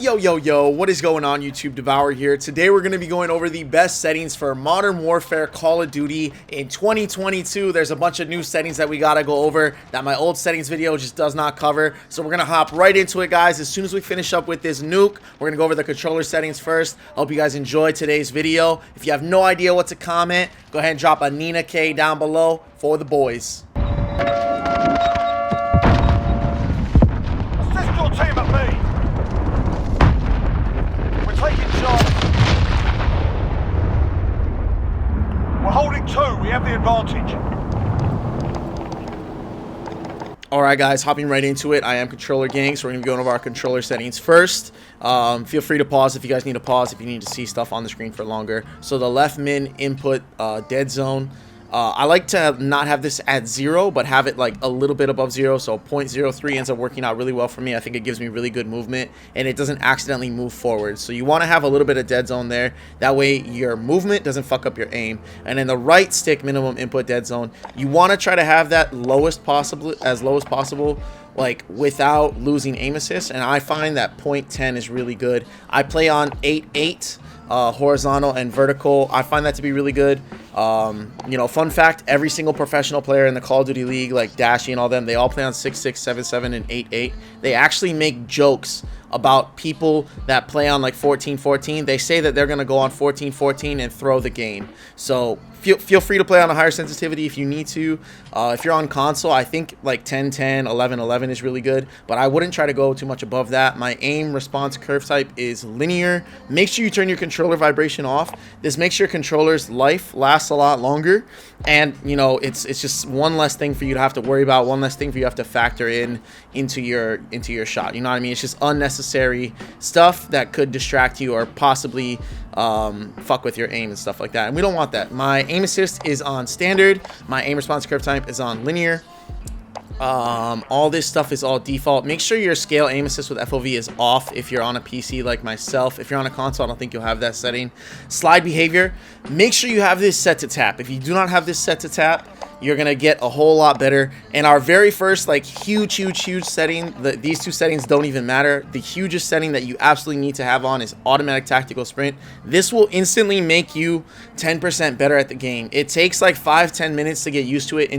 Yo, what is going on YouTube? Devour here. Today we're going to be going over the best settings for Modern Warfare Call of Duty in 2022. There's a bunch of new settings that we got to go over that my old settings video just does not cover. So we're going to hop right into it, guys. As soon as we finish up with this nuke, we're going to go over the controller settings first. I hope you guys enjoyed today's video. If you have no idea what to comment, go ahead and drop a Nina K down below for the boys. Assist your team at B. Taking Charlie. We're holding 2. We have the advantage. Alright guys, hopping right into it. I am Controller Gang, so we're going to be going over our controller settings first. Feel free to pause if you guys need to pause, if you need to see stuff on the screen for longer. So the left min input dead zone. I like to not have this at 0, but have it like a little bit above 0, so 0.03 ends up working out really well for me. I think it gives me really good movement, and it doesn't accidentally move forward. So you want to have a little bit of dead zone there. That way your movement doesn't fuck up your aim. And then the right stick minimum input dead zone, you want to try to have that as low as possible, like without losing aim assist. And I find that 0.10 is really good. I play on 8.8. Horizontal and vertical. I find that to be really good. You know, fun fact, every single professional player in the Call of Duty League, like Dashy and all them, they all play on 6.6, 7.7, and 8.8. They actually make jokes about people that play on like 14.14. They say that they're going to go on 14.14 and throw the game. So feel free to play on a higher sensitivity if you need to. If you're on console, I think like 10.10, 11.11 is really good, but I wouldn't try to go too much above that. My aim response curve type is linear. Make sure you turn your controller vibration off. This makes your controller's life last a lot longer, and you know, it's just one less thing for you to have to worry about, one less thing for you to have to factor into your shot. You know what I mean? It's just unnecessary stuff that could distract you or possibly fuck with your aim and stuff like that, and we don't want that. My aim assist is on standard. My aim response curve type is on linear. All this stuff is all default. Make sure your scale aim assist with FOV is off if you're on a PC like myself. If you're on a console, I don't think you'll have that setting. Slide behavior, make sure you have this set to tap. If you do not have this set to tap, you're gonna get a whole lot better. And our very first like huge setting, these two settings don't even matter. The hugest setting that you absolutely need to have on is automatic tactical sprint. This will instantly make you 10% better at the game. It takes like 5-10 minutes to get used to it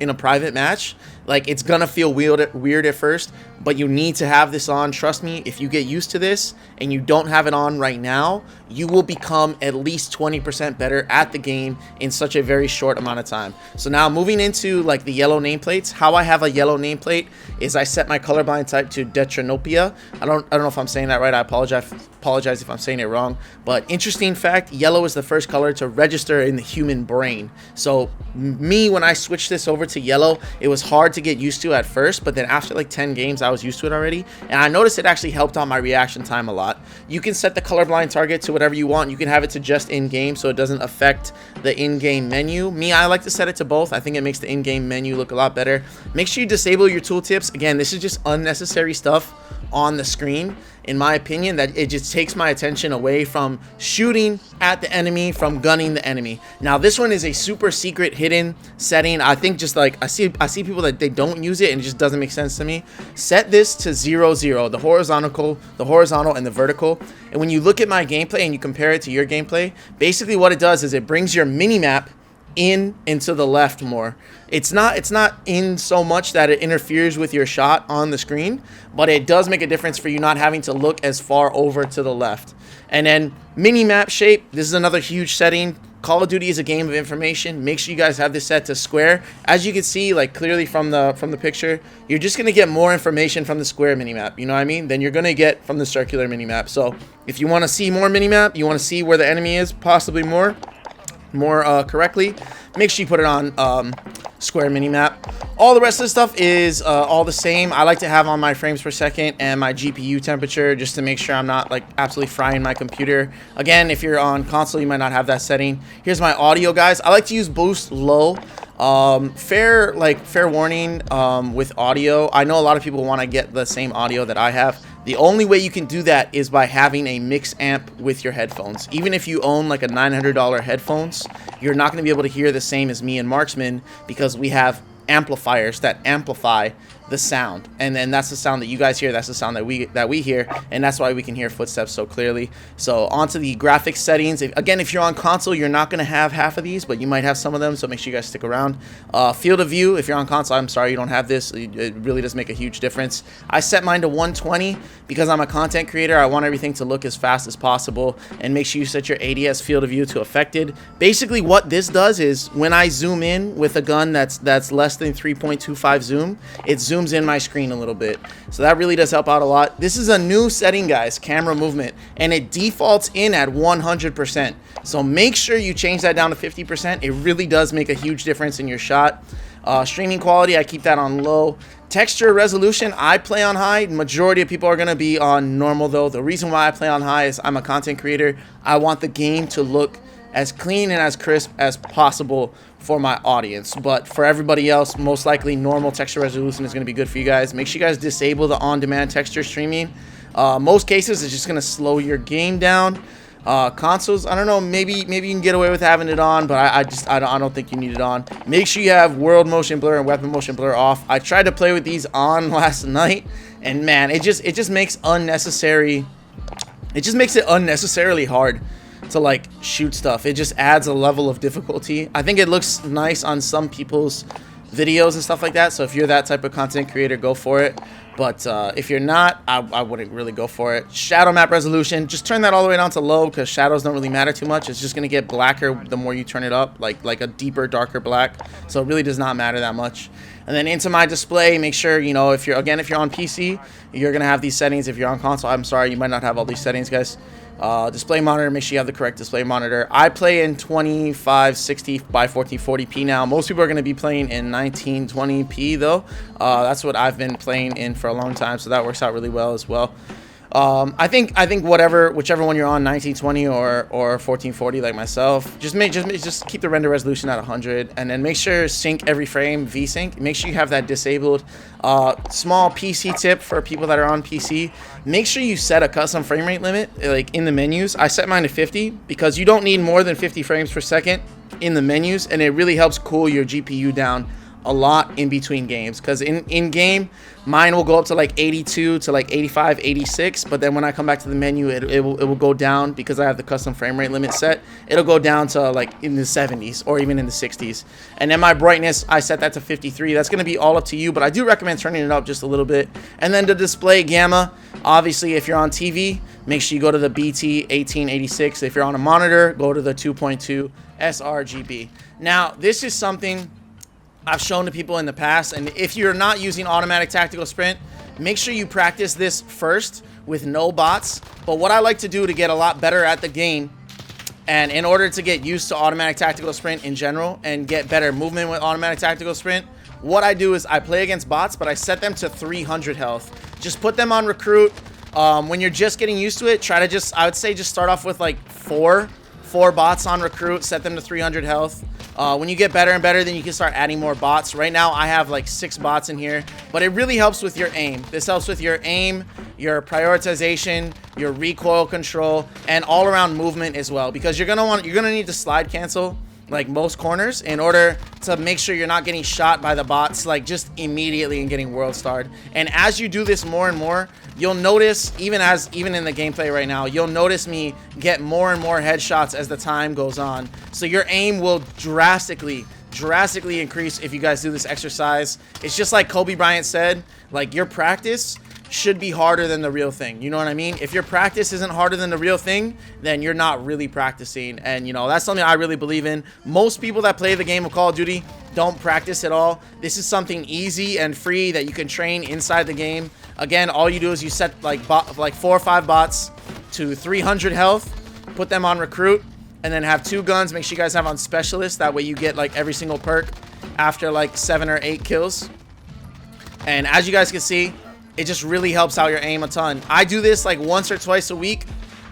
in a private match. Like, it's gonna feel weird at first, but you need to have this on. Trust me, if you get used to this and you don't have it on right now, you will become at least 20% better at the game in such a very short amount of time. So now moving into like the yellow nameplates, how I have a yellow nameplate is I set my colorblind type to Detranopia. I don't know if I'm saying that right. I apologize if I'm saying it wrong, but interesting fact, yellow is the first color to register in the human brain. So me, when I switched this over to yellow, it was hard to get used to at first, but then after like 10 games I was used to it already, and I noticed it actually helped on my reaction time a lot. You can set the colorblind target to whatever you want. You can have it to just in-game so it doesn't affect the in-game menu. Me, I like to set it to both. I think it makes the in-game menu look a lot better. Make sure you disable your tooltips. Again, this is just unnecessary stuff on the screen, in my opinion, that it just takes my attention away from shooting at the enemy, from gunning the enemy. Now this one is a super secret hidden setting. I think just like I see people that they don't use it and it just doesn't make sense to me. Set this to 0-0, the horizontal and the vertical. And when you look at my gameplay and you compare it to your gameplay, basically what it does is it brings your minimap into the left more. It's not in so much that it interferes with your shot on the screen, but it does make a difference for you not having to look as far over to the left. And then Minimap Shape, this is another huge setting. Call of Duty is a game of information. Make sure you guys have this set to square. As you can see, like clearly from the picture, you're just gonna get more information from the square minimap, you know what I mean, than you're gonna get from the circular minimap. So if you want to see more minimap, you want to see where the enemy is possibly more correctly, make sure you put it on square minimap. All the rest of the stuff is all the same. I like to have on my frames per second and my GPU temperature just to make sure I'm not like absolutely frying my computer. Again, if you're on console, you might not have that setting. Here's my audio, guys. I like to use boost low. Fair warning with audio. I know a lot of people want to get the same audio that I have. The only way you can do that is by having a mix amp with your headphones. Even if you own like a $900 headphones, you're not going to be able to hear the same as me and Marksman because we have amplifiers that amplify the sound, and then that's the sound that you guys hear, that's the sound that we hear, and that's why we can hear footsteps so clearly. So onto the graphics settings. Again, if you're on console, you're not going to have half of these, but you might have some of them, so make sure you guys stick around. Field of view, if you're on console, I'm sorry you don't have this. It really does make a huge difference. I set mine to 120 because I'm a content creator. I want everything to look as fast as possible, and make sure you set your ADS field of view to affected. Basically what this does is when I zoom in with a gun that's less than 3.25 zoom, it zooms in my screen a little bit, so that really does help out a lot. This is a new setting, guys, camera movement, and it defaults in at 100%, so make sure you change that down to 50%. It really does make a huge difference in your shot. Streaming quality, I keep that on low. Texture resolution, I play on high. Majority of people are going to be on normal though. The reason why I play on high is I'm a content creator. I want the game to look as clean and as crisp as possible for my audience, but for everybody else, most likely normal texture resolution is going to be good for you guys. Make sure you guys disable the on-demand texture streaming. Most cases it's just going to slow your game down. Consoles, I don't know, maybe you can get away with having it on, but I don't think you need it on. Make sure you have world motion blur and weapon motion blur off. I tried to play with these on last night, and man, it just makes it unnecessarily hard to like shoot stuff. It just adds a level of difficulty. I think it looks nice on some people's videos and stuff like that, so if you're that type of content creator, go for it. But if you're not, I wouldn't really go for it. Shadow map resolution, just turn that all the way down to low, because shadows don't really matter too much. It's just going to get blacker the more you turn it up, like a deeper, darker black. So it really does not matter that much. And then into my display, make sure, you know, if you're on PC, you're going to have these settings. If you're on console, I'm sorry, you might not have all these settings, guys. Display monitor, make sure you have the correct display monitor. I play in 2560 by 1440p now. Most people are going to be playing in 1920p though. That's what I've been playing in for a long time, so that works out really well as well. I think whichever one you're on, 1920 or 1440 like myself, just keep the render resolution at 100, and then make sure sync every frame, VSync. Make sure you have that disabled. Small PC tip for people that are on PC: make sure you set a custom frame rate limit, like in the menus. I set mine to 50 because you don't need more than 50 frames per second in the menus, and it really helps cool your GPU down a lot in between games, because in game mine will go up to like 82 to like 85, 86, but then when I come back to the menu, it will go down because I have the custom frame rate limit set. It'll go down to like in the 70s or even in the 60s. And then my brightness, I set that to 53. That's going to be all up to you, but I do recommend turning it up just a little bit. And then the display gamma, obviously if you're on TV, make sure you go to the BT 1886. If you're on a monitor, go to the 2.2 sRGB. Now this is something I've shown to people in the past, and if you're not using automatic tactical sprint, make sure you practice this first with no bots. But what I like to do to get a lot better at the game, and in order to get used to automatic tactical sprint in general and get better movement with automatic tactical sprint, what I do is I play against bots, but I set them to 300 health. Just put them on recruit. When you're just getting used to it, try to I would say just start off with like four bots on recruit, set them to 300 health. When you get better and better, then you can start adding more bots. Right now I have like 6 bots in here, but it really helps with your aim. This helps with your aim, your prioritization, your recoil control, and all around movement as well, because you're gonna need to slide cancel like most corners in order to make sure you're not getting shot by the bots like just immediately and getting world starred. And as you do this more and more, you'll notice, even in the gameplay right now, you'll notice me get more and more headshots as the time goes on. So your aim will drastically increase if you guys do this exercise. It's just like Kobe Bryant said, like your practice should be harder than the real thing. You know what I mean? If your practice isn't harder than the real thing, then you're not really practicing. And you know, that's something I really believe in. Most people that play the game of Call of Duty don't practice at all. This is something easy and free that you can train inside the game. Again, all you do is you set like 4 or 5 bots to 300 health, put them on recruit, and then have 2 guns. Make sure you guys have on specialist. That way you get like every single perk after like 7 or 8 kills. And as you guys can see, it just really helps out your aim a ton. I do this like once or twice a week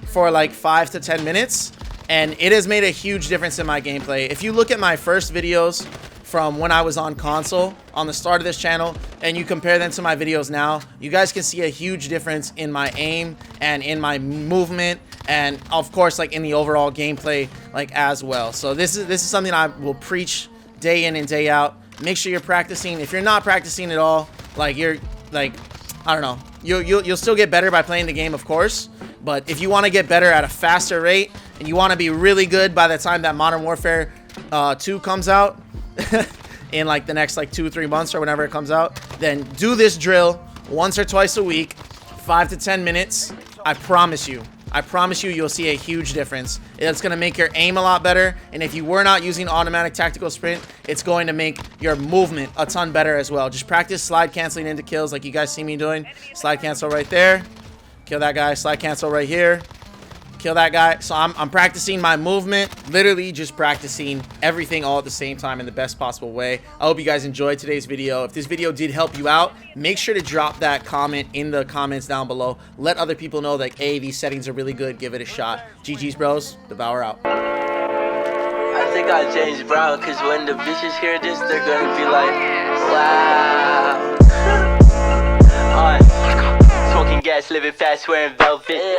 for like 5 to 10 minutes, and it has made a huge difference in my gameplay. If you look at my first videos from when I was on console on the start of this channel and you compare them to my videos now, you guys can see a huge difference in my aim and in my movement, and of course like in the overall gameplay like as well. So this is something I will preach day in and day out. Make sure you're practicing. If you're not practicing at all, Like you're like, I don't know. You'll still get better by playing the game, of course. But if you want to get better at a faster rate and you want to be really good by the time that Modern Warfare 2 comes out in like the next like 2-3 months or whenever it comes out, then do this drill once or twice a week, 5 to 10 minutes. I promise you, you'll see a huge difference. It's going to make your aim a lot better. And if you were not using automatic tactical sprint, it's going to make your movement a ton better as well. Just practice slide canceling into kills like you guys see me doing. Slide cancel right there. Kill that guy. Slide cancel right here. Kill that guy. So I'm practicing my movement, literally just practicing everything all at the same time in the best possible way. I hope you guys enjoyed today's video. If this video did help you out, make sure to drop that comment in the comments down below. Let other people know that, hey, these settings are really good. Give it a shot. GG's, bros. Devour out. I think I changed brown, because when the bitches hear this, they're gonna be like, wow. Smoking gas, living fast, wearing velvet.